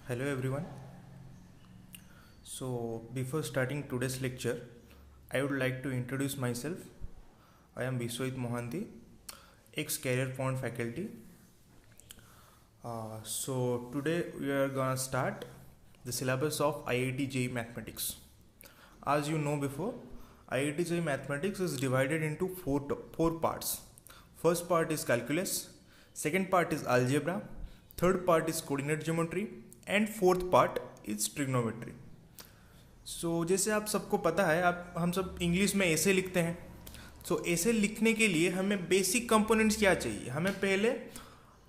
Hello everyone. So before starting today's lecture, I would like to introduce myself. I am Biswait Mohanty, ex-career fund faculty. So today we are gonna start the syllabus of IIT JEE Mathematics. As you know before, IIT JEE Mathematics is divided into four parts. First part is calculus, second part is algebra, third part is coordinate geometry and fourth part is trigonometry. So जैसे आप सबको पता है, हम सब English में ऐसे लिखते हैं. सो ऐसे लिखने के लिए हमें बेसिक कंपोनेंट्स क्या चाहिए? हमें पहले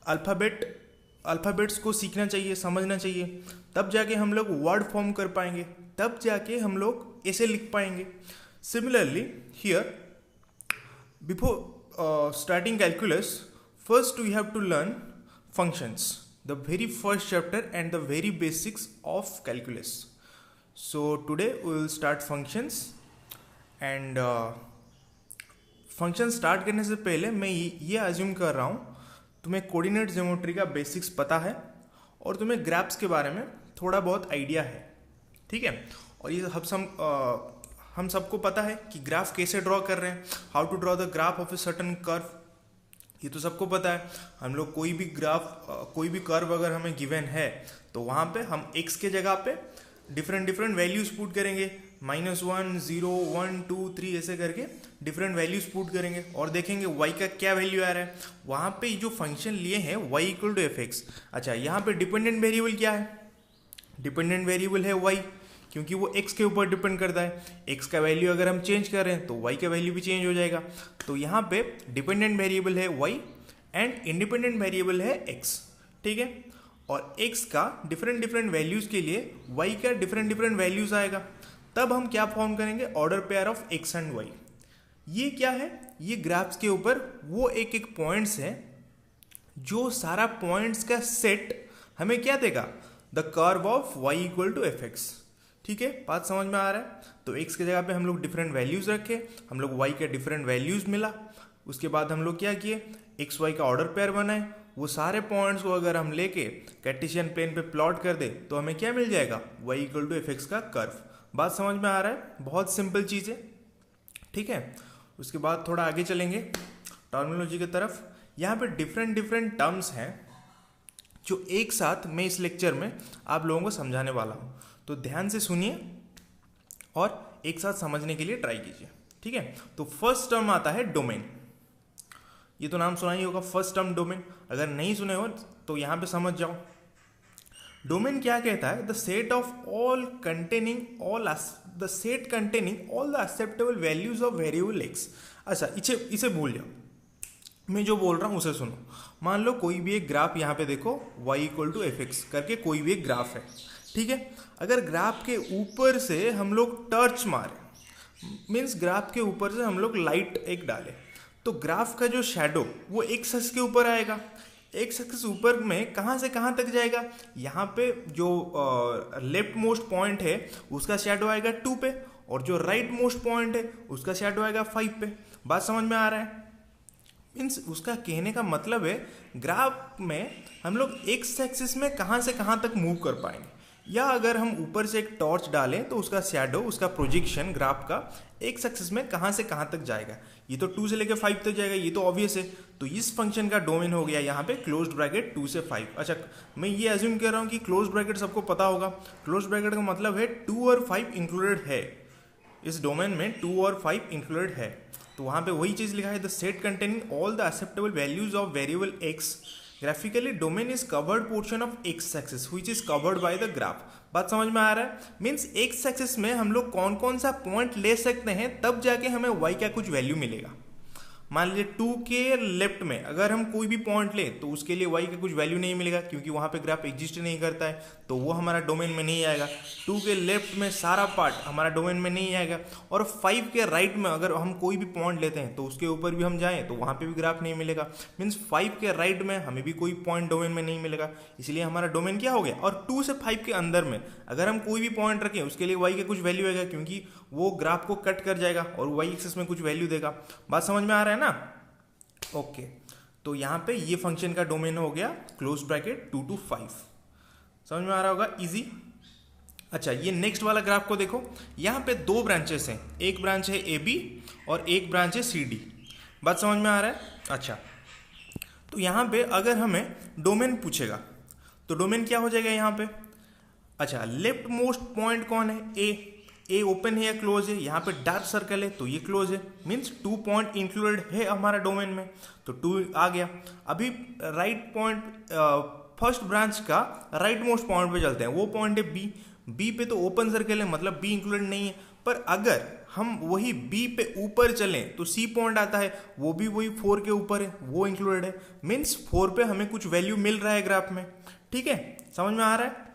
अल्फ़ाबेट्स को सीखना चाहिए, समझना चाहिए, तब जाके हम लोग वर्ड फॉर्म कर पाएंगे, तब जाके हम लोग ऐसे लिख पाएंगे. Similarly here before starting calculus, first we have to learn functions, the very first chapter and the very basics of calculus. So today we will start functions and function start करने से पहले मैं ये अज्यूम कर रहा हूँ तुम्हें coordinate geometry का बेसिक्स पता है और तुम्हें ग्राफ्स के बारे में थोड़ा बहुत आइडिया है. ठीक है. और ये हम सबको पता है कि ग्राफ कैसे ड्रॉ कर रहे हैं, how to draw the graph of a certain curve. ये तो सबको पता है. हम लोग कोई भी कर्व अगर हमें गिवन है तो वहाँ पे हम x के जगह पे डिफरेंट वैल्यूज पुट करेंगे, -1, 0, 1, 2, 3 ऐसे करके डिफरेंट वैल्यूज पुट करेंगे और देखेंगे y का क्या वैल्यू आ रहा है. वहाँ पे जो फंक्शन लिए हैं y = fx. अच्छा, यहाँ पे डिपेंडेंट वेरिएबल क्या है? डिपेंडेंट वेरिएबल है y, क्योंकि वो x के ऊपर डिपेंड करता है. x का वैल्यू अगर हम चेंज कर रहे हैं तो y का वैल्यू भी चेंज हो जाएगा. तो यहाँ पे डिपेंडेंट वेरिएबल है y एंड इंडिपेंडेंट वेरिएबल है x. ठीक है. और x का डिफरेंट वैल्यूज के लिए y का डिफरेंट वैल्यूज आएगा. तब हम क्या फॉर्म करेंगे? Order pair of x and y. ये क्या है? ये ग्राफ्स के ऊपर वो एक पॉइंट्स है जो सारा पॉइंट्स का सेट हमें क्या देगा? The curve of y = fx. ठीक है, बात समझ में आ रहा है? तो x के जगह पे हम लोग डिफरेंट वैल्यूज रखे, हम लोग y के डिफरेंट वैल्यूज मिला. उसके बाद हम लोग क्या किए? एक्स वाई का ऑर्डर पेयर बनाए. वो सारे पॉइंट्स को अगर हम लेके कार्टेशियन प्लेन पे प्लॉट कर दे तो हमें क्या मिल जाएगा? y = fx का कर्व. बात समझ में आ रहा है? बहुत सिंपल चीज़ है. ठीक है. उसके बाद थोड़ा आगे चलेंगे टर्मिनोलॉजी की तरफ. यहाँ पे डिफरेंट टर्म्स हैं जो एक साथ मैं इस लेक्चर में आप लोगों को समझाने वाला हूँ. तो ध्यान से सुनिए और एक साथ समझने के लिए ट्राई कीजिए. ठीक है. तो फर्स्ट टर्म आता है डोमेन. ये तो नाम सुना ही होगा, फर्स्ट टर्म डोमेन. अगर नहीं सुने हो तो यहाँ पे समझ जाओ. डोमेन क्या कहता है? The set containing all the acceptable values of variable x. अच्छा, इसे भूल जाओ, मैं जो बोल रहा हूँ उसे सुनो. मान लो कोई भी एक ग्राफ, यहाँ पे देखो y = fx करके कोई भी एक ग्राफ है. ठीक है. अगर ग्राफ के ऊपर से हम लोग टर्च मारे, मीन्स ग्राफ के ऊपर से हम लोग लाइट एक डाले, तो ग्राफ का जो शैडो वो एक्स एक्सिस के ऊपर आएगा. एक्स एक्सिस ऊपर में कहाँ से कहाँ तक जाएगा? यहाँ पे जो लेफ्ट मोस्ट पॉइंट है उसका शैडो आएगा 2 पे, और जो राइट मोस्ट पॉइंट है उसका शैडो आएगा 5 पे. बात समझ में आ रहा है? मीन्स उसका कहने का मतलब है ग्राफ में हम लोग एक्स एक्सिस में कहाँ से कहाँ तक मूव कर पाएंगे. या अगर हम ऊपर से एक टॉर्च डालें तो उसका शैडो, उसका प्रोजेक्शन ग्राफ का एक्स एक्सिस में कहाँ से कहाँ तक जाएगा. ये तो 2 से लेकर 5 तक जाएगा, ये तो ऑब्वियस है. तो इस फंक्शन का डोमेन हो गया यहाँ पे क्लोज्ड ब्रैकेट 2 से 5. अच्छा, मैं ये अज्यूम कर रहा हूँ कि क्लोज्ड ब्रैकेट सबको पता होगा. क्लोज्ड ब्रैकेट का मतलब है 2 और 5 इंक्लूडेड है. इस डोमेन में 2 और 5 इंक्लूडेड है. तो वहाँ पे वही चीज़ लिखा है, the set containing all the acceptable values of variable x. Graphically domain is covered portion of x axis which is covered by the graph. बात समझ में आ रहा है? मीन्स एक्स एक्सिस में हम लोग कौन कौन सा पॉइंट ले सकते हैं, तब जाके हमें y का कुछ वैल्यू मिलेगा. मान लीजिए 2 के लेफ्ट में अगर हम कोई भी पॉइंट लें तो उसके लिए y का कुछ वैल्यू नहीं मिलेगा, क्योंकि वहाँ पे ग्राफ एग्जिस्ट नहीं करता है, तो वो हमारा डोमेन में नहीं आएगा. 2 के लेफ्ट में सारा पार्ट हमारा डोमेन में नहीं आएगा. और 5 के राइट में अगर हम कोई भी पॉइंट लेते हैं तो उसके ऊपर भी हम जाएँ तो वहाँ पे भी ग्राफ नहीं मिलेगा. मीन्स 5 के राइट में हमें भी कोई पॉइंट डोमेन में नहीं मिलेगा, इसलिए हमारा डोमेन क्या हो गया. और 2 से 5 के अंदर में अगर हम कोई भी पॉइंट रखें उसके लिए y का कुछ वैल्यू आएगा, क्योंकि वो ग्राफ को कट कर जाएगा और y एक्सिस में कुछ वैल्यू देगा. बात समझ में आ रहा है ना? ओके. तो यहाँ पे ये फंक्शन का डोमेन हो गया क्लोज ब्रैकेट 2 to 5. समझ में आ रहा होगा, इजी। अच्छा, ये नेक्स्ट वाला ग्राफ को देखो, यहाँ पे दो ब्रांचेस हैं, एक ब्रांच है ए बी और एक ब्रांच है सी डी। बात समझ में आ रहा है? अच्छा, तो यहाँ पे अगर हमें डोमेन पूछेगा तो डोमेन क्या हो जाएगा यहाँ पे? अच्छा, लेफ्ट मोस्ट पॉइंट कौन है? ए ओपन है या क्लोज है? यहाँ पे डार्क सर्कल है तो ये क्लोज है, मीन्स 2 पॉइंट इंक्लूडेड है हमारा डोमेन में, तो 2 आ गया। अभी राइट पॉइंट, फर्स्ट ब्रांच का राइट मोस्ट पॉइंट पे चलते हैं, वो पॉइंट है बी पे तो ओपन सर्कल है, मतलब बी इंक्लूडेड नहीं है। पर अगर हम वही बी पे ऊपर चलें तो सी पॉइंट आता है, वो भी वही 4 के ऊपर है, वो इंक्लूडेड है, मीन्स 4 पे हमें कुछ वैल्यू मिल रहा है ग्राफ में। ठीक है, समझ में आ रहा है?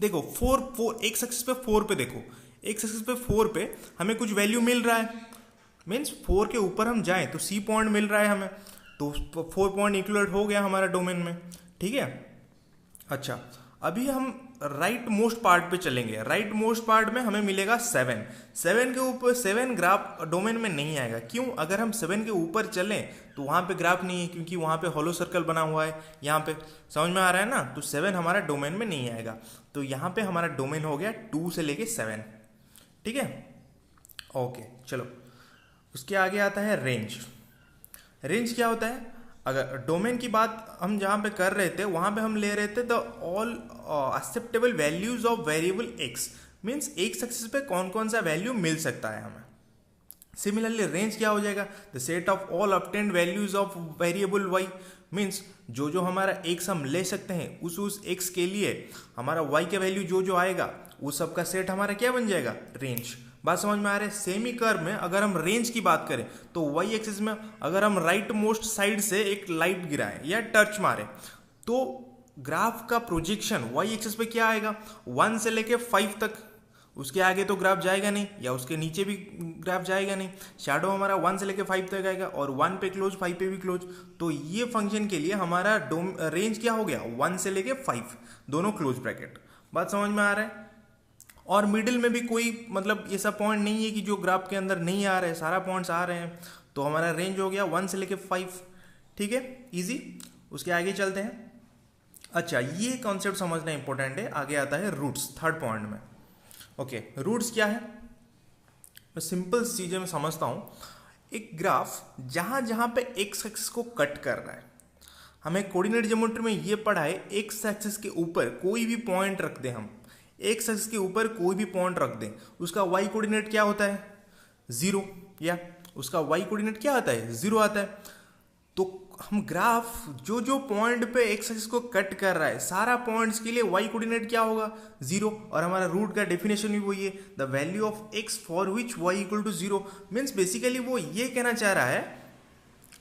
देखो 4 एक एक्सिस पे 4 पे देखो, एक एक्सिस पे 4 पे हमें कुछ वैल्यू मिल रहा है, मीन्स 4 के ऊपर हम जाएं तो सी पॉइंट मिल रहा है हमें, तो 4 पॉइंट इंक्लूडेड हो गया हमारा डोमेन में। ठीक है, अच्छा अभी हम राइट मोस्ट पार्ट पे चलेंगे। राइट मोस्ट पार्ट में हमें मिलेगा 7 के ऊपर। 7 ग्राफ डोमेन में नहीं आएगा, क्यों? अगर हम 7 के ऊपर चलें तो वहाँ पे ग्राफ नहीं है, क्योंकि वहाँ पे हॉलो सर्कल बना हुआ है यहाँ पे, समझ में आ रहा है ना? तो 7 हमारा डोमेन में नहीं आएगा, तो यहाँ पे हमारा डोमेन हो गया 2 से लेके 7। ठीक है, ओके चलो, उसके आगे आता है रेंज। रेंज क्या होता है? अगर डोमेन की बात हम जहाँ पे कर रहे थे वहाँ पे हम ले रहे थे the all acceptable values of variable x, means एक एक्सिस पे कौन कौन सा वैल्यू मिल सकता है हमें। सिमिलरली रेंज क्या हो जाएगा? The set of all obtained values of variable y, means जो जो हमारा एक्स हम ले सकते हैं उस एक्स के लिए हमारा वाई का वैल्यू जो जो आएगा उस सब का सेट हमारा क्या बन जाएगा? रेंज। बात समझ में आ रहा है? सेमी कर्व में अगर हम रेंज की बात करें तो वाई एक्सिस में अगर हम राइट मोस्ट साइड से एक लाइट गिराएं या टर्च मारें तो ग्राफ का प्रोजेक्शन वाई एक्सिस पे क्या आएगा? 1 से लेके 5 तक। उसके आगे तो ग्राफ जाएगा नहीं, या उसके नीचे भी ग्राफ जाएगा नहीं। शैडो हमारा 1 से लेके 5 तक आएगा, और 1 पे क्लोज 5 पे भी क्लोज। तो ये फंक्शन के लिए हमारा रेंज क्या हो गया? 1 से लेके 5 दोनों क्लोज ब्रैकेट। बात समझ में आ रहा है? और मिडिल में भी कोई मतलब ये सब पॉइंट नहीं है कि जो ग्राफ के अंदर नहीं आ रहे हैं, सारा पॉइंट्स आ रहे हैं, तो हमारा रेंज हो गया 1 से लेके 5। ठीक है, इजी। उसके आगे चलते हैं। अच्छा, ये कॉन्सेप्ट समझना इंपॉर्टेंट है। आगे आता है रूट्स, थर्ड पॉइंट में। ओके, रूट्स क्या है? मैं सिंपल चीजें में समझता हूं। एक ग्राफ जहां जहां पे एक्स एक्सिस को कट कर रहा है, हमें कोऑर्डिनेट ज्योमेट्री में ये पढ़ा है, एक्स एक्सिस के ऊपर कोई भी पॉइंट रख दें, हम एक्स एक्सिस के ऊपर कोई भी पॉइंट रख दें, उसका वाई कोऑर्डिनेट क्या होता है? 0, या उसका वाई कोऑर्डिनेट क्या आता है? 0 आता है। तो हम ग्राफ जो जो पॉइंट पे एक्स एक्सिस को कट कर रहा है, सारा पॉइंट्स के लिए वाई कोऑर्डिनेट क्या होगा? 0। और हमारा रूट का डेफिनेशन भी वही है, the value of x for which y equal to 0। Means basically वो ये कहना चाह रहा है,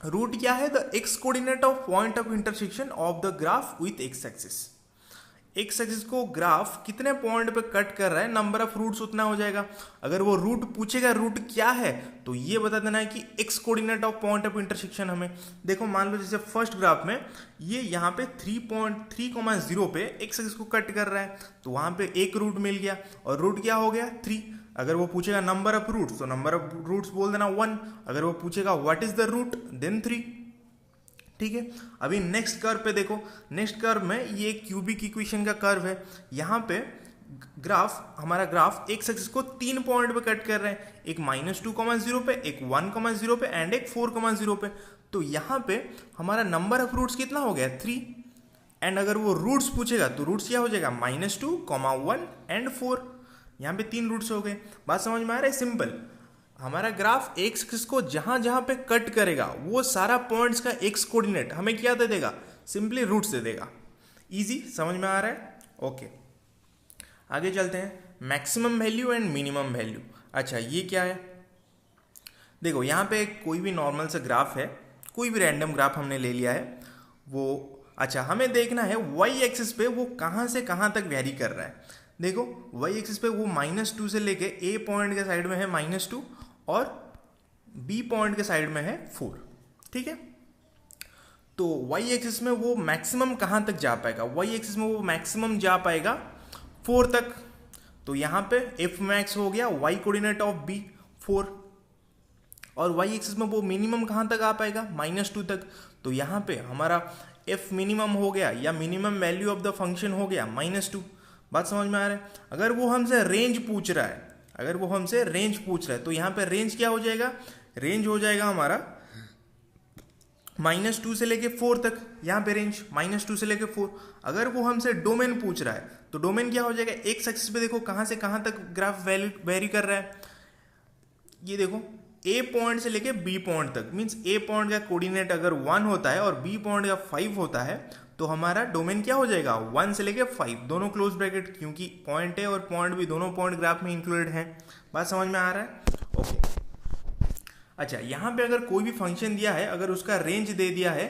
रूट क्या है? The x coordinate of point of intersection of the graph with x axis. X axis को ग्राफ कितने पॉइंट पे कट कर रहा है, नंबर ऑफ रूट्स उतना हो जाएगा। अगर वो रूट पूछेगा रूट क्या है, तो ये बता देना है कि x coordinate of point of intersection हमें। देखो मान लो जैसे फर्स्ट ग्राफ में ये यहाँ पे 3.3,0 पे एक्स एक्सिस को कट कर रहा है, तो वहां पे एक रूट मिल गया, और रूट क्या हो गया? 3। अगर वो पूछेगा नंबर ऑफ रूट्स, तो नंबर ऑफ रूट्स बोल देना 1। अगर वो पूछेगा what is the root, then 3। ठीक है, अभी नेक्स्ट कर्व पे देखो। नेक्स्ट कर्व में ये क्यूबिक इक्वेशन का कर्व है। यहाँ पे हमारा ग्राफ एक्स एक्सिस को 3 पॉइंट पे कट कर रहे हैं, एक -2,0 पे, एक 1,0 पे एंड एक 4,0 पे। तो यहाँ पे हमारा नंबर ऑफ रूट्स कितना हो गया? 3। एंड अगर वो रूट्स पूछेगा तो रूट्स क्या हो जाएगा? -2, 1 एंड 4। यहाँ पे 3 रूट्स हो गए। बात समझ में आ रहा है? सिंपल। हमारा ग्राफ एक्स एक्सिस को जहां जहां पे कट करेगा वो सारा पॉइंट्स का एक्स कोऑर्डिनेट हमें क्या दे देगा? सिंपली रूट्स दे देगा। इजी, समझ में आ रहा है? ओके, आगे चलते हैं। Maximum value and minimum value. अच्छा, ये क्या है? देखो यहाँ पे कोई भी नॉर्मल सा ग्राफ है, कोई भी रैंडम ग्राफ हमने ले लिया है वो। अच्छा, हमें देखना है वाई एक्सिस पे वो कहाँ से कहाँ तक वेरी कर रहा है। देखो वाई एक्सिस पे वो -2 से लेके ए पॉइंट के साइड में है -2 और बी पॉइंट के साइड में है 4। ठीक है, तो वाई एक्सिस में वो मैक्सिमम कहां तक जा पाएगा? वाई एक्सिस में वो मैक्सिमम जा पाएगा 4 तक। तो यहां पे एफ मैक्स हो गया वाई कोऑर्डिनेट ऑफ बी 4, और वाई एक्सिस में वो मिनिमम कहां तक आ पाएगा? -2 तक। तो यहां पे हमारा एफ मिनिमम हो गया या minimum value of the function हो गया -2। बात समझ में आ रहा है। अगर वो हमसे रेंज पूछ रहा है, अगर वो हमसे रेंज पूछ रहा है तो यहाँ पे रेंज क्या हो जाएगा, रेंज हो जाएगा हमारा -2 से लेके 4 तक, यहाँ पे रेंज -2 से लेके 4। अगर वो हमसे डोमेन पूछ रहा है तो डोमेन क्या हो जाएगा, एक्स एक्सिस पे देखो कहाँ से कहाँ तक ग्राफ वेरी कर रहा है। ये देखो ए पॉइंट से लेके बी पॉइंट तक, मीन्स ए पॉइंट का कोऑर्डिनेट अगर 1 होता है और बी पॉइंट का 5 होता है तो हमारा डोमेन क्या हो जाएगा, 1 से लेके 5 दोनों क्लोज ब्रैकेट, क्योंकि पॉइंट ए और पॉइंट बी दोनों पॉइंट ग्राफ में इंक्लूडेड हैं। बात समझ में आ रहा है। ओके अच्छा, यहाँ पे अगर कोई भी फंक्शन दिया है, अगर उसका रेंज दे दिया है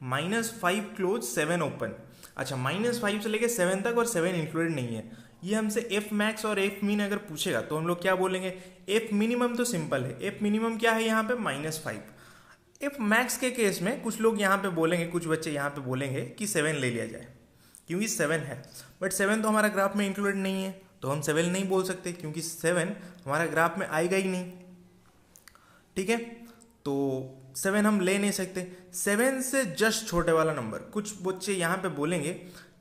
-5 क्लोज 7 ओपन, अच्छा -5 से लेके 7 तक और 7 इंक्लूडेड नहीं है, ये हमसे एफ मैक्स और एफ मिन अगर पूछेगा तो हम लोग क्या बोलेंगे, एफ मिनिमम तो सिंपल है, एफ मिनिमम क्या है यहाँ पे -5। एफ मैक्स के केस में कुछ लोग यहाँ पे बोलेंगे, कुछ बच्चे यहाँ पे बोलेंगे कि 7 ले लिया जाए क्योंकि 7 है, बट 7 तो हमारा ग्राफ में इंक्लूडेड नहीं है तो हम 7 नहीं बोल सकते क्योंकि 7 हमारा ग्राफ में आएगा ही नहीं। ठीक है, तो 7 हम ले नहीं सकते। 7 से जस्ट छोटे वाला नंबर, कुछ बच्चे यहाँ पे बोलेंगे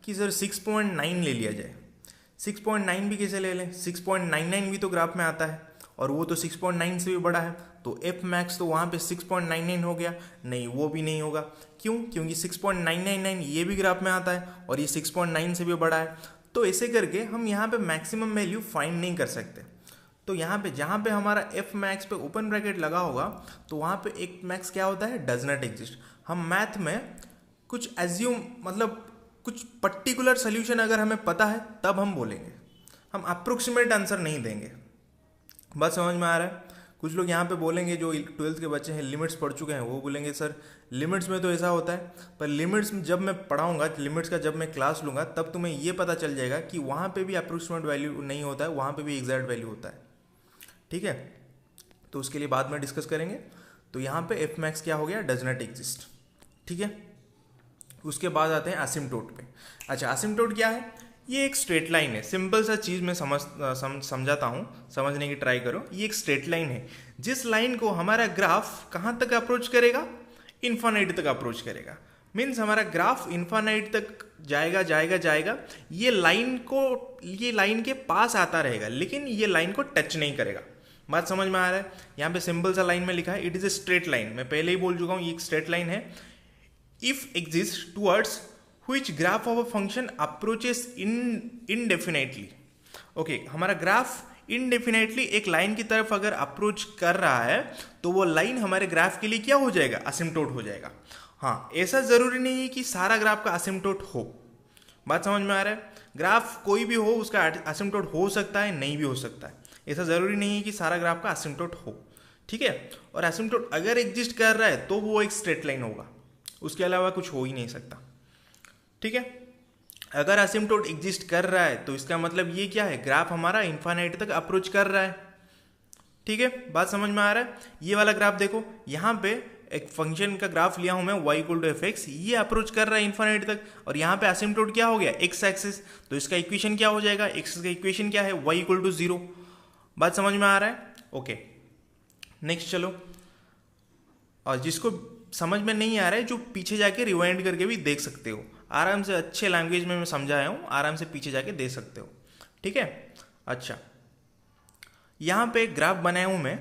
कि सर 6.9 ले लिया जाए। 6.9 भी कैसे ले लें, 6.99 भी तो ग्राफ में आता है और वो तो 6.9 से भी बड़ा है, तो एफ मैक्स तो वहाँ पे 6.99 हो गया, नहीं वो भी नहीं होगा। क्यों, क्योंकि 6.999 ये भी ग्राफ में आता है और ये 6.9 से भी बड़ा है, तो ऐसे करके हम यहाँ पे मैक्सिमम वैल्यू फाइंड नहीं कर सकते। तो यहाँ पे जहाँ पे हमारा एफ मैक्स पे ओपन ब्रैकेट लगा होगा तो वहाँ पे एक मैक्स क्या होता है, डज नॉट एग्जिस्ट। हम मैथ में कुछ एज्यूम, मतलब कुछ पर्टिकुलर सोल्यूशन अगर हमें पता है तब हम बोलेंगे, हम अप्रोक्सीमेट आंसर नहीं देंगे। बात समझ में आ रहा है। कुछ लोग यहाँ पे बोलेंगे, जो 12th के बच्चे हैं, लिमिट्स पढ़ चुके हैं, वो बोलेंगे सर लिमिट्स में तो ऐसा होता है, पर लिमिट्स में जब मैं पढ़ाऊंगा, लिमिट्स का जब मैं क्लास लूँगा तब तुम्हें ये पता चल जाएगा कि वहाँ पे भी अप्रोक्सीमेट वैल्यू नहीं होता है, वहाँ पे भी एग्जैक्ट वैल्यू होता है। ठीक है, तो उसके लिए बाद में डिस्कस करेंगे। तो यहाँ पे एफ मैक्स क्या हो गया, डज नॉट एग्जिस्ट। ठीक है, उसके बाद आते हैं असिम्प्टोट पे। अच्छा, असिम्प्टोट क्या है, ये एक स्ट्रेट लाइन है। सिंपल सा चीज़ मैं समझाता हूँ, समझने की ट्राई करो। ये एक स्ट्रेट लाइन है, जिस लाइन को हमारा ग्राफ कहाँ तक अप्रोच करेगा, इन्फानाइट तक अप्रोच करेगा। मीन्स हमारा ग्राफ इन्फानाइट तक जाएगा जाएगा जाएगा, ये लाइन के पास आता रहेगा लेकिन ये लाइन को टच नहीं करेगा। बात समझ में आ रहा है। यहाँ पे सिंपल सा लाइन में लिखा है, it is a straight line. मैं पहले ही बोल चुका हूँ ये एक स्ट्रेट लाइन है। If exist towards which graph of a function approaches indefinitely. Okay, हमारा ग्राफ इनडेफिनेटली एक लाइन की तरफ अगर अप्रोच कर रहा है तो वो लाइन हमारे ग्राफ के लिए क्या हो जाएगा, असिम्प्टोट हो जाएगा। हाँ, ऐसा जरूरी नहीं है कि सारा ग्राफ का असिम्प्टोट हो। बात समझ में आ रहा है। ग्राफ कोई भी हो उसका असिम्प्टोट हो सकता है, नहीं भी हो सकता है। ऐसा जरूरी नहीं है कि सारा ग्राफ का असिम्प्टोट हो। ठीक है, और असिम्प्टोट अगर एग्जिस्ट कर रहा है तो वो एक स्ट्रेट लाइन होगा, उसके अलावा कुछ हो ही नहीं सकता। ठीक है, अगर असिम्प्टोट एग्जिस्ट कर रहा है तो इसका मतलब ये क्या है, ग्राफ हमारा इन्फानाइट तक अप्रोच कर रहा है। ठीक है, बात समझ में आ रहा है। ये वाला ग्राफ देखो, यहाँ पे एक फंक्शन का ग्राफ लिया हूं मैं y=fx, ये अप्रोच कर रहा है इन्फानाइट तक, और यहाँ पे असिम्प्टोट क्या हो गया, x एक्सिस। तो इसका इक्वेशन क्या हो जाएगा, x का इक्वेशन क्या है, y=0। बात समझ में आ रहा है। ओके, नेक्स्ट चलो। और जिसको समझ में नहीं आ रहा है, जो पीछे जाके रिवाइंड करके भी देख सकते हो, आराम से अच्छे लैंग्वेज में मैं समझाया हूँ, आराम से पीछे जाके देख सकते हो। ठीक है, अच्छा यहाँ पे एक ग्राफ बनाया हूँ मैं।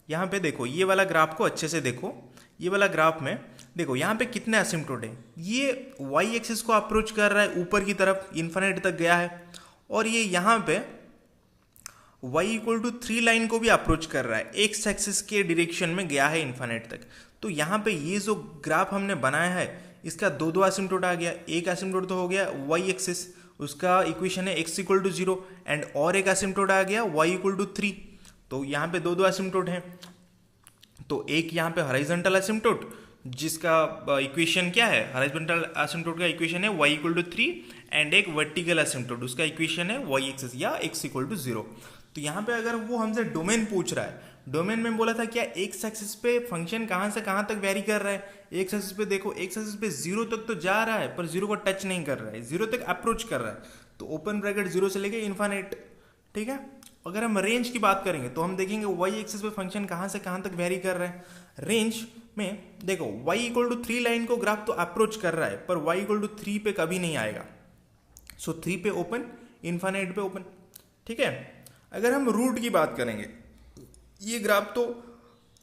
यहाँ पे देखो, ये वाला ग्राफ को अच्छे से देखो। ये वाला ग्राफ में देखो यहाँ पे कितने असिम्प्टोट है। ये y एक्सिस को अप्रोच कर रहा है ऊपर की तरफ, इन्फिनिटी तक गया है, और ये यहाँ पे y=3 लाइन को भी अप्रोच कर रहा है, x एक्सिस के डायरेक्शन में गया है इन्फिनिटी तक। तो यहाँ पे ये जो ग्राफ हमने बनाया है इसका दो असिम्प्टोट आ गया। एक असिम्प्टोट तो हो गया y एक्सिस, उसका इक्वेशन है x=0, एंड और एक असिम्प्टोट आ गया y=3। तो यहाँ पे दो असिम्प्टोट हैं। तो एक यहाँ पे हॉरिजॉन्टल असिम्प्टोट जिसका इक्वेशन क्या है, हॉरिजॉन्टल असिम्प्टोट का इक्वेशन है y=3, एंड एक वर्टिकल असिम्प्टोट, उसका इक्वेशन है y एक्सिस या x=0। तो यहाँ पे अगर वो हमसे डोमेन पूछ रहा है, डोमेन में बोला था क्या एक्स एक्सिस पे फंक्शन कहाँ से कहाँ तक वेरी कर रहा है। एक्स एक्सिस पे देखो, एक्स एक्सिस पे 0 तक तो जा रहा है पर 0 को टच नहीं कर रहा है, 0 तक अप्रोच कर रहा है। तो ओपन ब्रैकेट 0 से लेके इन्फिनिट। ठीक है, अगर हम रेंज की बात करेंगे तो हम देखेंगे y एक्सिस पे फंक्शन कहाँ से कहाँ तक वेरी कर रहा है। रेंज में देखो y=3 लाइन को ग्राफ तो अप्रोच कर रहा है, पर y=3 पे कभी नहीं आएगा। सो 3 पे ओपन, इन्फाइनाइट पे ओपन। ठीक है, अगर हम रूट की बात करेंगे, ये ग्राफ तो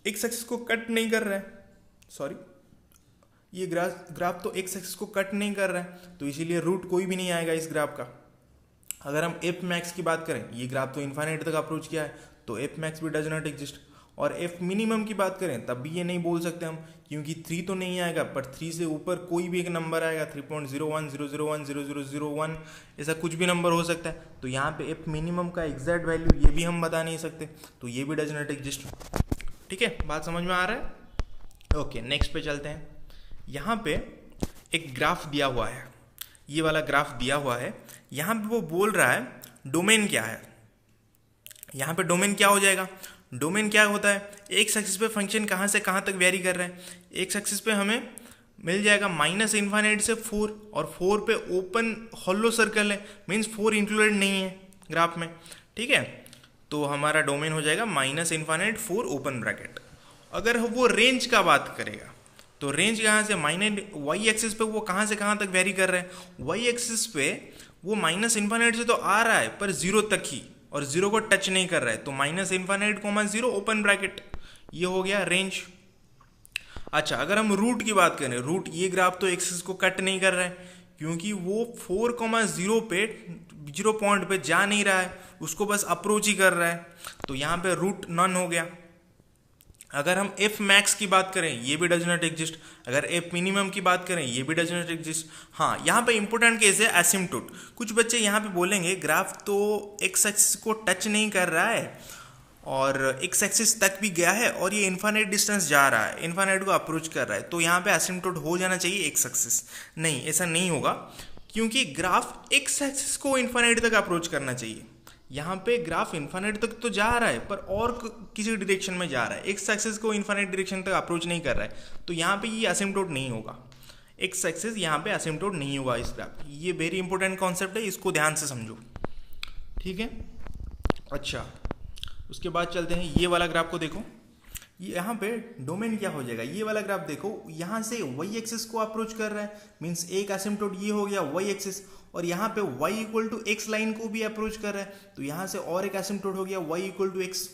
एक्स एक्सिस को कट नहीं कर रहा है, सॉरी ये ग्राफ तो एक्स एक्सिस को कट नहीं कर रहा है, तो इसीलिए रूट कोई भी नहीं आएगा इस ग्राफ का। अगर हम एफ मैक्स की बात करें, ये ग्राफ तो इन्फाइनाइट तक अप्रोच किया है, तो एफ मैक्स भी डज नॉट एग्जिस्ट। और एफ मिनिमम की बात करें तब भी ये नहीं बोल सकते हम, क्योंकि 3 तो नहीं आएगा, पर 3 से ऊपर कोई भी एक नंबर आएगा, 3.01, 001, 0001, ऐसा कुछ भी नंबर हो सकता है। तो यहाँ पे एफ मिनिमम का एग्जैक्ट वैल्यू ये भी हम बता नहीं सकते, तो ये भी डज नॉट एग्जिस्ट। ठीक है, बात समझ में आ रहा है? ओके, नेक्स्ट पे चलते हैं। यहाँ पे एक ग्राफ दिया हुआ है, ये वाला ग्राफ दिया हुआ है। यहाँ पे वो बोल रहा है डोमेन क्या है। यहाँ पे डोमेन क्या हो जाएगा? डोमेन क्या होता है? एक्स एक्सिस पे फंक्शन कहाँ से कहाँ तक वेरी कर रहा है। एक्स एक्सिस पे हमें मिल जाएगा -∞ से 4, और 4 पे ओपन हॉलो सर्कल है, मीन्स 4 इंक्लूडेड नहीं है ग्राफ में। ठीक है, तो हमारा डोमेन हो जाएगा -∞ 4 ओपन ब्रैकेट। अगर वो रेंज का बात करेगा, तो रेंज कहाँ से, वाई एक्सिस पे वो कहाँ से कहाँ तक वेरी कर रहा है। वाई एक्सिस पे वो -∞ से तो आ रहा है, पर 0 तक ही, और 0 को टच नहीं कर रहा है, तो -∞, 0 ओपन ब्रैकेट, ये हो गया रेंज। अच्छा, अगर हम रूट की बात करें, रूट ये ग्राफ तो एक्सिस को कट नहीं कर रहा है, क्योंकि वो 4,0 पे 0 पॉइंट पे जा नहीं रहा है, उसको बस अप्रोच ही कर रहा है, तो यहाँ पे रूट नन हो गया। अगर हम एफ मैक्स की बात करें, ये भी डज नॉट एग्जिस्ट। अगर एफ मिनिमम की बात करें, ये भी डज नॉट एग्जिस्ट। हाँ, यहाँ पे इंपॉर्टेंट केस है एसिम्पटोट। कुछ बच्चे यहाँ पे बोलेंगे ग्राफ तो एक्स एक्सिस को टच नहीं कर रहा है और एक्स एक्सिस तक भी गया है और ये इन्फाइनाइट डिस्टेंस जा रहा है, इन्फाइनाइट को अप्रोच कर रहा है, तो यहाँ पे एसिम्पटोट हो जाना चाहिए एक्स एक्सिस। नहीं, ऐसा नहीं होगा, क्योंकि ग्राफ एक्स एक्सिस को इन्फाइनाइट तक अप्रोच करना चाहिए। यहाँ पे ग्राफ इन्फाइनाइट तक तो जा रहा है, पर और किसी डायरेक्शन में जा रहा है, एक्स एक्सिस को इन्फाइनाइट डायरेक्शन तक अप्रोच नहीं कर रहा है, तो यहाँ पे ये एसिम्पटोट नहीं होगा। एक्स एक्सिस यहाँ पे एसिम्पटोट नहीं होगा इस ग्राफ। ये वेरी इंपॉर्टेंट कॉन्सेप्ट है, इसको ध्यान से समझो। ठीक है, अच्छा, उसके बाद चलते हैं, ये वाला ग्राफ को देखो। यहाँ पे डोमेन क्या हो जाएगा, ये वाला ग्राफ देखो, यहाँ से वाई एक्सिस को अप्रोच कर रहा है, मीन्स एक एसिम्पटोट ये हो गया वाई एक्सिस, और यहाँ पे y=x लाइन को भी अप्रोच कर रहा है, तो यहाँ से और एक एसिम्पटोट हो गया y=x।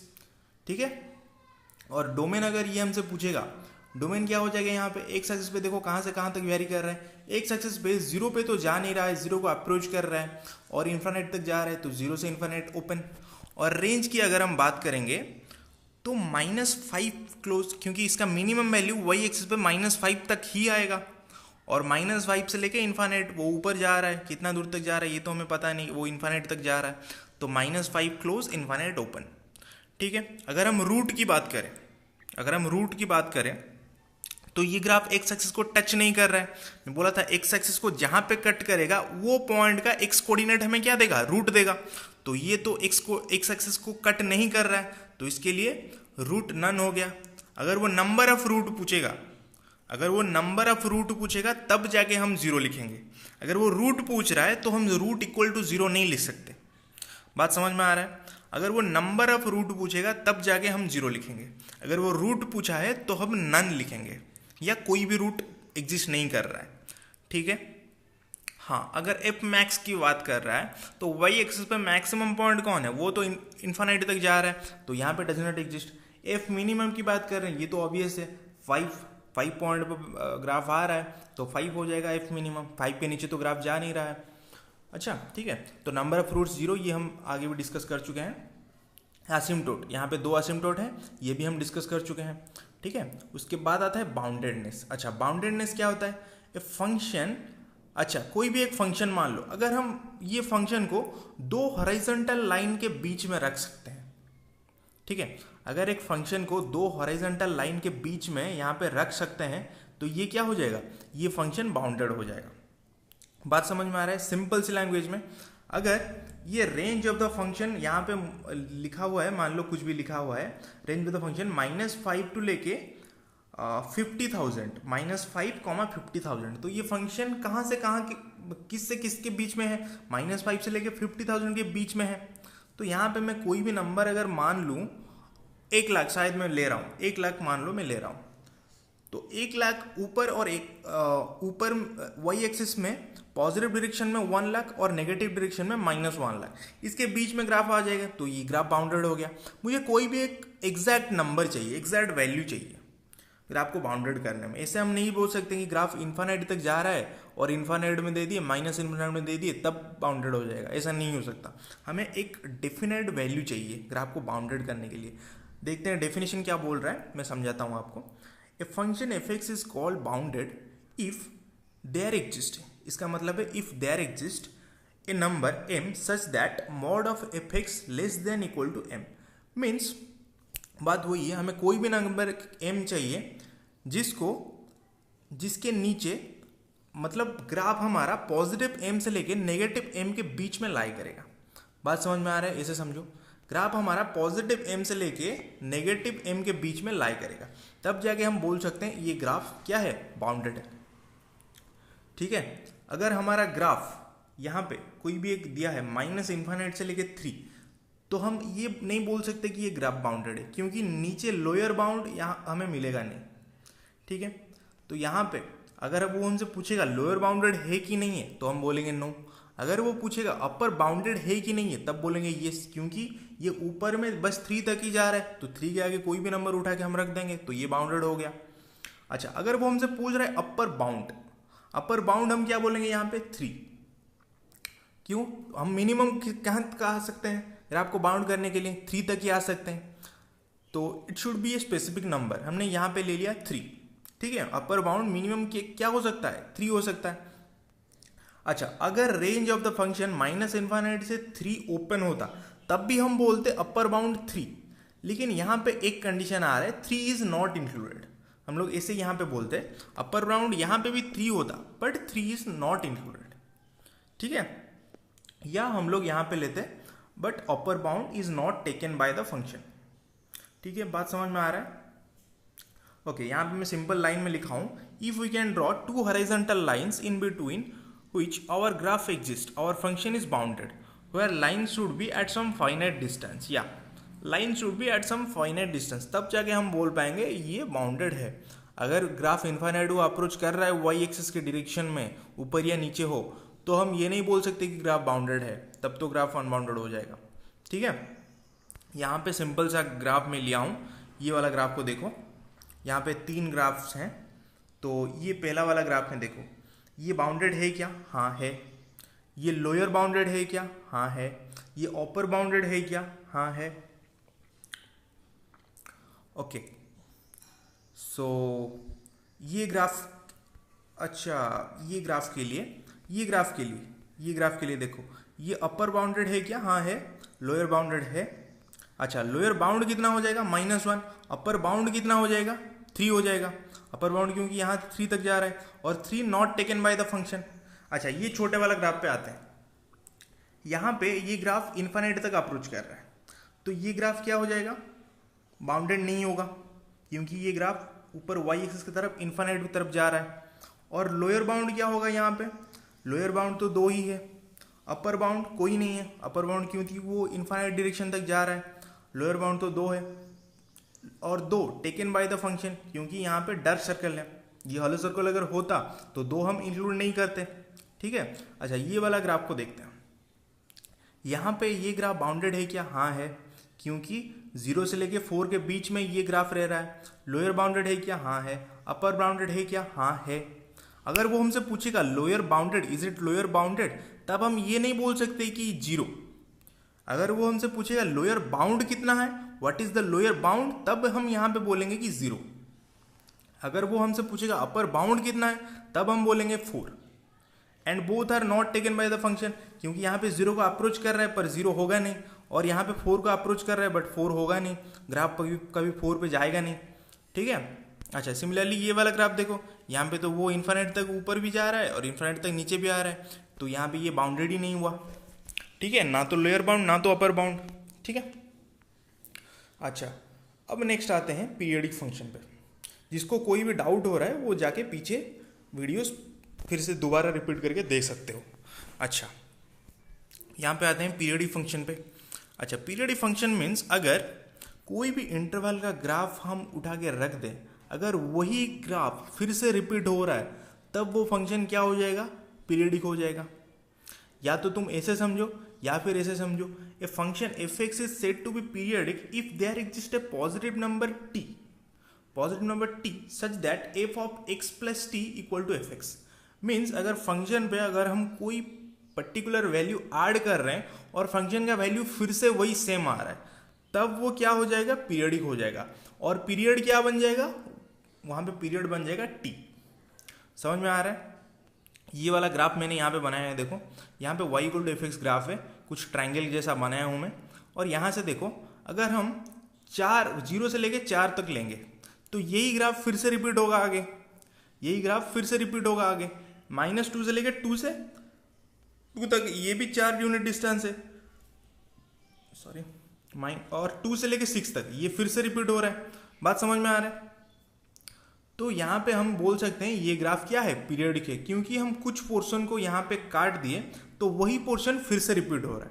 ठीक है, और डोमेन अगर ये हमसे पूछेगा, डोमेन क्या हो जाएगा, यहाँ पे एक्स एक्सिस पे देखो कहाँ से कहाँ तक वेरी कर रहा है। एक्स एक्सिस पे 0 पे तो जा नहीं रहा है, 0 को अप्रोच कर रहा है, और इन्फाइनाइट तक जा रहा है, तो 0 से इन्फाइनाइट ओपन। और रेंज की अगर हम बात करेंगे तो -5 क्लोज, क्योंकि इसका मिनिमम वैल्यू वाई एक्सिस पे -5 तक ही आएगा, और -5 से लेके इन्फाइनाइट वो ऊपर जा रहा है, कितना दूर तक जा रहा है ये तो हमें पता नहीं, वो इन्फाइनाइट तक जा रहा है, तो -5 क्लोज, इन्फाइनाइट ओपन। ठीक है, अगर हम रूट की बात करें, अगर हम रूट की बात करें तो ये ग्राफ एक्स एक्सिस को टच नहीं कर रहा है। मैं बोला था एक्स एक्सिस को जहां पे कट करेगा वो पॉइंट का एक्स कोऑर्डिनेट हमें क्या देगा, रूट देगा, तो ये तो एक्स एक्सिस को कट नहीं कर रहा है, तो इसके लिए रूट नन हो गया। अगर वो नंबर ऑफ रूट पूछेगा, अगर वो नंबर ऑफ रूट पूछेगा तब जाके हम 0 लिखेंगे। अगर वो रूट पूछ रहा है तो हम रूट = 0 नहीं लिख सकते। बात समझ में आ रहा है? अगर वो नंबर ऑफ रूट पूछेगा तब जाके हम 0 लिखेंगे। अगर वो रूट पूछा है तो हम नन लिखेंगे, या कोई भी रूट एग्जिस्ट नहीं कर रहा है। ठीक है, हाँ, अगर एफ मैक्स की बात कर रहा है तो वाई एक्सिस पे मैक्सिमम पॉइंट कौन है, वो तो इन्फाइनाइट तक जा रहा है, तो यहाँ पे does not exist. F minimum की बात कर रहे हैं, ये तो ऑब्वियस है, 5 पॉइंट पे ग्राफ आ रहा है, तो 5 हो जाएगा एफ मिनिमम, 5 के नीचे तो ग्राफ जा नहीं रहा है। अच्छा, ठीक है, तो नंबर ऑफ रूट्स 0, ये हम आगे भी डिस्कस कर चुके हैं। एसिम्पटोट, यहाँ पे 2 एसिम्पटोट है, ये भी हम डिस्कस कर चुके हैं। ठीक है, उसके बाद आता है बाउंडेडनेस। अच्छा, बाउंडेडनेस क्या होता है? ए फंक्शन, अच्छा कोई भी एक फंक्शन मान लो, अगर हम ये फंक्शन को 2 हॉरिजॉन्टल लाइन के बीच में रख सकते हैं। ठीक है, अगर एक फंक्शन को 2 हॉरिजॉन्टल लाइन के बीच में यहाँ पे रख सकते हैं, तो ये क्या हो जाएगा, ये फंक्शन बाउंडेड हो जाएगा। बात समझ में आ रहा है? सिंपल सी लैंग्वेज में, अगर ये रेंज ऑफ द फंक्शन यहाँ पे लिखा हुआ है, मान लो कुछ भी लिखा हुआ है, range of the function -5 to लेके 50,000, -5, 50,000, तो ये फंक्शन कहाँ से कहाँ किस से किसके बीच में है, -5 से लेके 50,000 के बीच में है। तो यहाँ पे मैं कोई भी नंबर अगर मान लूँ, 1 लाख शायद मैं ले रहा हूँ, 1 लाख मान लो मैं ले रहा हूँ, तो 1,00,000 ऊपर और ऊपर वाई एक्सिस में पॉजिटिव डायरेक्शन में 1,00,000 और नेगेटिव डायरेक्शन में -1,00,000, इसके बीच में ग्राफ आ जाएगा, तो ये ग्राफ बाउंडेड हो गया। मुझे कोई भी एक एग्जैक्ट नंबर चाहिए, एग्जैक्ट वैल्यू चाहिए ग्राफ को बाउंडेड करने में। ऐसे हम नहीं बोल सकते कि ग्राफ इन्फानाइट तक जा रहा है और इन्फानाइट में दे दिए, माइनस इन्फानाइट में दे दिए, तब बाउंडेड हो जाएगा, ऐसा नहीं हो सकता। हमें एक डेफिनेट वैल्यू चाहिए ग्राफ को बाउंडेड करने के लिए। देखते हैं डेफिनेशन क्या बोल रहा है, मैं समझाता हूँ आपको। A function f x is called bounded if there exist, इसका मतलब है if there exist a number m such that mod of f x less than equal to m। Means बात वही है, हमें कोई भी नंबर m चाहिए जिसके नीचे मतलब ग्राफ हमारा पॉजिटिव m से लेके नेगेटिव m के बीच में लाई करेगा। बात समझ में आ रहा है? ऐसे समझो, ग्राफ हमारा पॉजिटिव m से लेके नेगेटिव m के बीच में लाई करेगा, तब जाके हम बोल सकते हैं ये ग्राफ क्या है, बाउंडेड है। ठीक है, अगर हमारा ग्राफ यहाँ पे कोई भी एक दिया है -∞ से लेके 3, तो हम ये नहीं बोल सकते कि ये ग्राफ बाउंडेड है, क्योंकि नीचे लोअर बाउंड यहाँ हमें मिलेगा नहीं। ठीक है, तो यहाँ पे अगर वो हमसे पूछेगा लोअर बाउंडेड है कि नहीं है, तो हम बोलेंगे नो। अगर वो पूछेगा अपर बाउंडेड है कि नहीं है, तब बोलेंगे येस, क्योंकि ये ऊपर में बस 3 तक ही जा रहा है, तो 3 के आगे कोई भी नंबर उठा के हम रख देंगे, तो ये बाउंडेड हो गया। अच्छा, अगर वो हमसे पूछ रहा है अपर बाउंड हम क्या बोलेंगे यहाँ पे 3। क्यों? हम मिनिमम कहाँ आ सकते हैं ग्राफ को बाउंड करने के लिए, 3 तक ही आ सकते हैं, तो it should be a specific number. हमने यहाँ पे ले लिया 3। ठीक है, अपर बाउंड मिनिमम क्या हो सकता है, 3 हो सकता है। अच्छा, अगर रेंज ऑफ द फंक्शन -∞ से 3 ओपन होता, तब भी हम बोलते अपर बाउंड 3, लेकिन यहाँ पे एक कंडीशन आ रहा है, 3 इज नॉट इंक्लूडेड। हम लोग ऐसे यहाँ पे बोलते हैं अपर बाउंड यहाँ पे भी 3 होता, बट 3 इज नॉट इंक्लूडेड। ठीक है, या हम लोग यहाँ पे लेते but upper bound is not taken by the function. ठीक है, बात समझ में आ रहा है? ओके, यहाँ पे मैं सिंपल लाइन में लिखा हूँ, if we can draw 2 horizontal lines in between which our graph exists, our function is bounded, where line should be at some finite distance, या line should be at some finite distance, तब जाके हम बोल पाएंगे ये bounded है। अगर graph infinite वो अप्रोच कर रहा है वाई एक्सिस के डायरेक्शन में, ऊपर या नीचे हो, तो हम ये नहीं बोल सकते कि ग्राफ बाउंडेड है, तब तो ग्राफ अनबाउंडेड हो जाएगा। ठीक है, यहाँ पे सिंपल सा ग्राफ में लिया हूँ, ये वाला ग्राफ को देखो, यहाँ पे 3 ग्राफ्स हैं, तो ये पहला वाला ग्राफ में देखो, ये बाउंडेड है क्या? हाँ है। ये लोअर बाउंडेड है क्या? हाँ है। ये अपर बाउंडेड है क्या? हाँ है। ओके, सो ये ग्राफ, अच्छा ये ग्राफ के लिए देखो, ये अपर बाउंडेड है क्या? हाँ है। लोअर बाउंडेड है। अच्छा, लोअर बाउंड कितना हो जाएगा? -1। अपर बाउंड कितना हो जाएगा? 3 हो जाएगा। अपर बाउंड क्योंकि यहाँ 3 तक जा रहा है, और 3 not taken by the function. अच्छा, ये छोटे वाला ग्राफ पे आते हैं। यहाँ पे ये ग्राफ इन्फाइनाइट तक अप्रोच कर रहा है, तो ये ग्राफ क्या हो जाएगा? बाउंडेड नहीं होगा, क्योंकि ये ग्राफ ऊपर वाई एक्सिस की तरफ इन्फाइनाइट की तरफ जा रहा है। और लोअर बाउंड क्या होगा यहाँ पे? लोअर बाउंड तो 2 ही है, अपर बाउंड कोई नहीं है। अपर बाउंड क्योंकि वो इन्फाइनाइट डायरेक्शन तक जा रहा है, लोअर बाउंड तो 2 है, और 2 टेकन बाय द फंक्शन, क्योंकि यहाँ पे डार्क सर्कल है। ये हॉलो सर्कल अगर होता तो 2 हम इंक्लूड नहीं करते। ठीक है, अच्छा ये वाला ग्राफ को देखते हैं। यहाँ पे ये ग्राफ बाउंडेड है क्या? हाँ है, क्योंकि 0 से लेके 4 के बीच में ये ग्राफ रह रहा है। लोअर बाउंडेड है क्या? हाँ है। अपर बाउंडेड है क्या? हाँ है। अगर वो हमसे पूछेगा lower bounded, is it lower bounded, तब हम ये नहीं बोल सकते कि 0। अगर वो हमसे पूछेगा लोअर बाउंड कितना है, what is the lower bound, तब हम यहाँ पे बोलेंगे कि 0। अगर वो हमसे पूछेगा अपर बाउंड कितना है, तब हम बोलेंगे 4। And both are not taken by the function, क्योंकि यहाँ पे 0 को अप्रोच कर रहा है पर 0 होगा नहीं, और यहाँ पे 4 को अप्रोच कर रहा है बट 4 होगा नहीं, ग्राफ कभी 4 पे जाएगा नहीं। ठीक है, अच्छा सिमिलरली ये वाला ग्राफ देखो, यहाँ पे तो वो इन्फाइनाइट तक ऊपर भी जा रहा है और इन्फाइनाइट तक नीचे भी आ रहा है, तो यहाँ पे ये बाउंडेड ही नहीं हुआ। ठीक है, ना तो लोअर बाउंड ना तो अपर बाउंड। ठीक है, अच्छा अब नेक्स्ट आते हैं पीरियडिक फंक्शन पे। जिसको कोई भी डाउट हो रहा है वो जाके पीछे वीडियोस फिर से दोबारा रिपीट करके देख सकते हो। अच्छा, यहाँ पे आते हैं पीरियडिक फंक्शन पे। अच्छा, पीरियडिक फंक्शन मीन्स अगर कोई भी इंटरवल का ग्राफ हम उठा के रख दें, अगर वही ग्राफ फिर से रिपीट हो रहा है तब वो फंक्शन क्या हो जाएगा, पीरियडिक हो जाएगा। या तो तुम ऐसे समझो या फिर ऐसे समझो, a function f x is said to be periodic if there exist a positive number t such that f of x plus t equal to f x. Means अगर फंक्शन पे अगर हम कोई पर्टिकुलर वैल्यू ऐड कर रहे हैं और function का वैल्यू फिर से वही सेम आ रहा है तब वो क्या हो जाएगा, पीरियडिक हो जाएगा। और पीरियड क्या बन जाएगा, वहां पे पीरियड बन जाएगा t। समझ में आ रहा है? ये वाला ग्राफ मैंने यहाँ पे बनाया है, देखो यहाँ पे y equal to f x graph है, कुछ ट्रायंगल जैसा बनाया हूँ मैं। और यहाँ से देखो अगर हम 0 से लेके 4 तक लेंगे तो यही ग्राफ फिर से रिपीट होगा आगे, यही ग्राफ फिर से रिपीट होगा आगे। -2 से लेके 2 से 2 तक ये भी 4 यूनिट डिस्टेंस है, सॉरी, और 2 से लेके 6 तक ये फिर से रिपीट हो रहा है। बात समझ में आ रहा है? तो यहाँ पे हम बोल सकते हैं ये ग्राफ क्या है, पीरियडिक है, क्योंकि हम कुछ पोर्शन को यहाँ पे काट दिए तो वही पोर्शन फिर से रिपीट हो रहा है।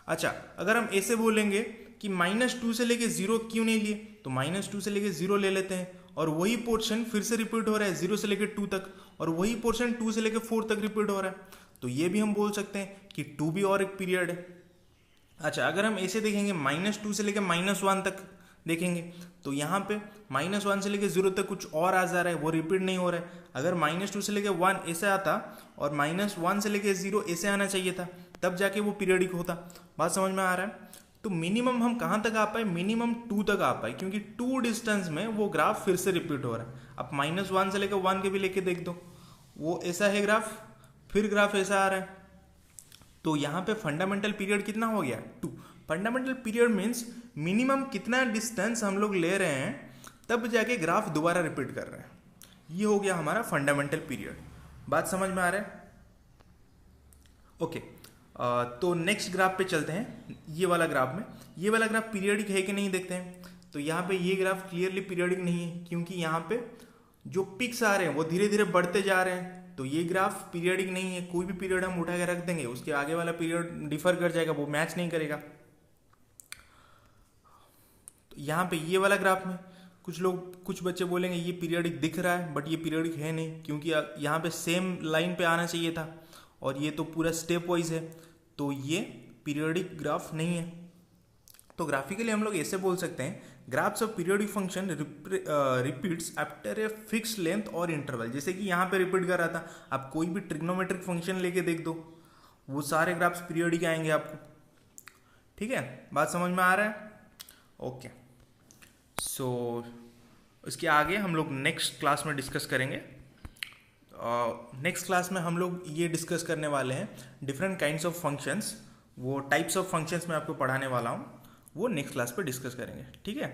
अच्छा, अगर हम ऐसे बोलेंगे कि -2 से लेके 0 क्यों नहीं लिए, तो -2 से लेके 0 ले लेते हैं और वही पोर्शन फिर से रिपीट हो रहा है 0 से लेके 2 तक, और वही पोर्शन 2 से लेके 4 तक रिपीट हो रहा है, तो ये भी हम बोल सकते हैं कि 2 भी और एक पीरियड है। अच्छा, अगर हम ऐसे देखेंगे -2 से लेके -1 तक देखेंगे तो यहाँ पे -1 से लेके 0 तक कुछ और आ जा रहा है, वो रिपीट नहीं हो रहा है। अगर -2 से लेके 1 ऐसे आता और -1 से लेके 0 ऐसे आना चाहिए था, तब जाके वो पीरियडिक होता। बात समझ में आ रहा है? तो मिनिमम हम कहाँ तक आ पाए, मिनिमम 2 तक आ पाए, क्योंकि 2 डिस्टेंस में वो ग्राफ फिर से रिपीट हो रहा है। अब -1 से लेकर 1 के भी लेके देख दो, वो ऐसा है ग्राफ, फिर ग्राफ ऐसा आ रहा है। तो यहाँ पे फंडामेंटल पीरियड कितना हो गया, 2। फंडामेंटल पीरियड मीन्स मिनिमम कितना डिस्टेंस हम लोग ले रहे हैं तब जाके ग्राफ दोबारा रिपीट कर रहे हैं, ये हो गया हमारा फंडामेंटल पीरियड। बात समझ में आ रहा है? ओके, तो नेक्स्ट ग्राफ पे चलते हैं। ये वाला ग्राफ में, ये वाला ग्राफ पीरियडिक है कि नहीं देखते हैं। तो यहाँ पे ये ग्राफ क्लियरली पीरियडिक नहीं है, क्योंकि यहाँ पे जो पिक्स आ रहे हैं वो धीरे धीरे बढ़ते जा रहे हैं, तो ये ग्राफ पीरियडिक नहीं है। कोई भी पीरियड हम उठा के रख देंगे उसके आगे वाला पीरियड डिफर कर जाएगा, वो मैच नहीं करेगा। तो यहाँ पे ये वाला ग्राफ में कुछ बच्चे बोलेंगे ये पीरियडिक दिख रहा है, बट ये पीरियडिक है नहीं, क्योंकि यहाँ पे सेम लाइन पे आना चाहिए था और ये तो पूरा स्टेप वाइज है, तो ये पीरियडिक ग्राफ नहीं है। तो ग्राफिकली हम लोग ऐसे बोल सकते हैं, graphs of periodic function repeats after a fix length और इंटरवल। जैसे कि यहाँ पे रिपीट कर रहा था, आप कोई भी ट्रिग्नोमेट्रिक फंक्शन लेके देख दो, वो सारे ग्राफ्स पीरियडिक आएंगे आपको। ठीक है, बात समझ में आ रहा है? ओके, सो इसके आगे हम लोग नेक्स्ट क्लास में डिस्कस करेंगे। नेक्स्ट क्लास में हम लोग ये डिस्कस करने वाले हैं डिफरेंट काइंड्स ऑफ फंक्शंस, वो टाइप्स ऑफ फंक्शंस मैं आपको पढ़ाने वाला हूँ, वो नेक्स्ट क्लास पे डिस्कस करेंगे। ठीक है।